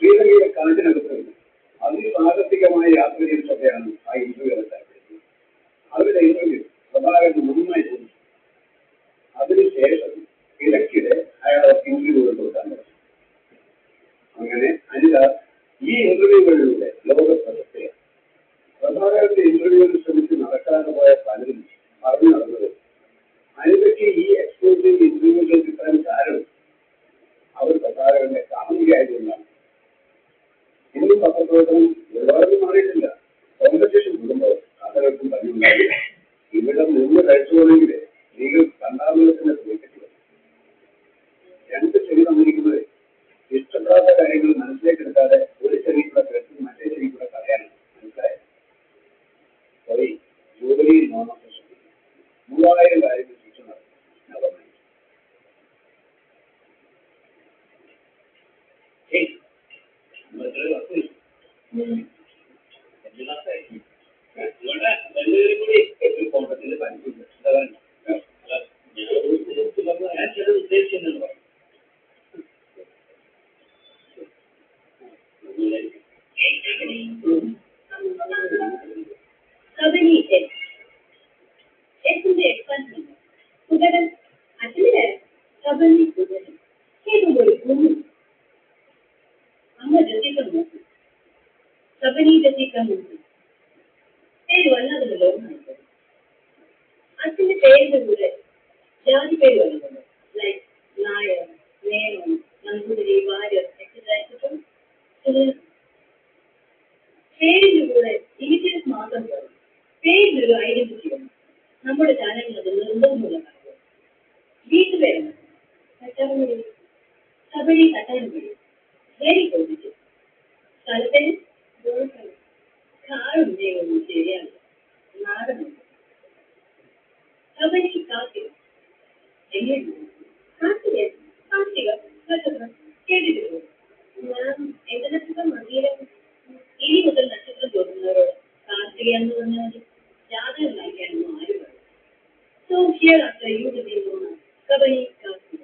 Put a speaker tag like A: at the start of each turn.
A: ശ്രീലങ്കയിലെ കാഞ്ചനകത്ത് അതിസാഹസികമായ യാത്ര ചെയ്ത സഭയാണ് ആ ഇന്റർവ്യൂ നടത്താൻ. അവരുടെ ഇന്റർവ്യൂ പ്രഭാകരൻ നന്നായി തോന്നി. അതിനുശേഷം ഇടയ്ക്കിടെ അയാൾ ഇന്റർവ്യൂകൾ കൊടുക്കാൻ തുടങ്ങി. അങ്ങനെ അനിത ഈ ഇന്റർവ്യൂകളിലൂടെ ലോക പ്രശസ്തയാണ്. പ്രഭാകരന്റെ ഇന്റർവ്യൂവിൽ ശ്രമിച്ച് നടക്കാതെ പോയ പലരും പറഞ്ഞു നടന്നത് അനിതയ്ക്ക് ഈ എക്സ്പോസിംഗ് ഇന്റർവ്യൂകൾ കിട്ടാൻ കാരണം അവർ പ്രഭാകരന്റെ കാമുകിയായതുകൊണ്ടാണ്. ഇന്നും പത്രപ്രവർത്തനം ഒരുപാട് മാറിയിട്ടില്ല. കോമ്പറ്റീഷൻ കൂടുമ്പോൾ പലർക്കും പതിവുണ്ടായി. ഇവിടെ നിന്ന് കഴിച്ചുപോണെങ്കിൽ സ്ത്രീകൾ രണ്ടാമൂലത്തിന്റെ പോയിട്ടില്ല. രണ്ട് ചെവി തന്നിരിക്കുന്നത് ഇഷ്ടപ്പെടാത്ത കാര്യങ്ങൾ മനസ്സിലേക്കെടുക്കാതെ ഒരു ചെവി കൂടെ കേട്ട് മറ്റേ ചെവി കൂടെ പറയാനാണ്. മനസ്സിലായത്? സോറി, ജൂബിലിയിൽ നോണം 3000 കാര്യങ്ങൾ ചുറ്റും നടന്നു. കോട്ടത്തിന്റെ പനിക്കുണ്ട്. ഞാൻ ചില ഉദ്ദേശിച്ചെന്നു പറഞ്ഞു.
B: അച്ഛന്റെ പേരിന്റെ കൂടെ ജാതി പേര് വരുന്നുണ്ട്. ലൈക് നായർ, നേരം, നമ്പൂതിരി, വാര്യർ എക്സെട്ര. പേരിന്റെ കൂടെ ഇനിഷ്യൽസ് മാത്രം പോലും പേരിനൊരു ഐഡന്റിറ്റി വേണം. നമ്മുടെ ചാനലിൽ അത് നിർബന്ധമുള്ളതാണ്. വീട്ടുപേരാണ് കട്ടാറുമുടി, കബഡി കട്ടാറുമുടി, വെരി പോസിറ്റീവ്. സ്ഥലത്തിന് കാറുണ്ടെങ്കിൽ ശരിയാണ്. നാടനുണ്ട് കബഡി കാർത്തിക എങ്ങനെയാണ് കാർത്തിക കാർത്തിക നക്ഷത്രം കേട്ടിട്ടുള്ളൂ. ഞാൻ എന്റെ നക്ഷത്രം മതിയിലും ഇനി മുതൽ നക്ഷത്രം തോന്നുന്നവരോട് കാർത്തിക എന്ന് പറഞ്ഞാൽ ജാതകം വായിക്കാനൊന്നും ആരും പറയും. So hereafter you to be known kabaddi Karthika.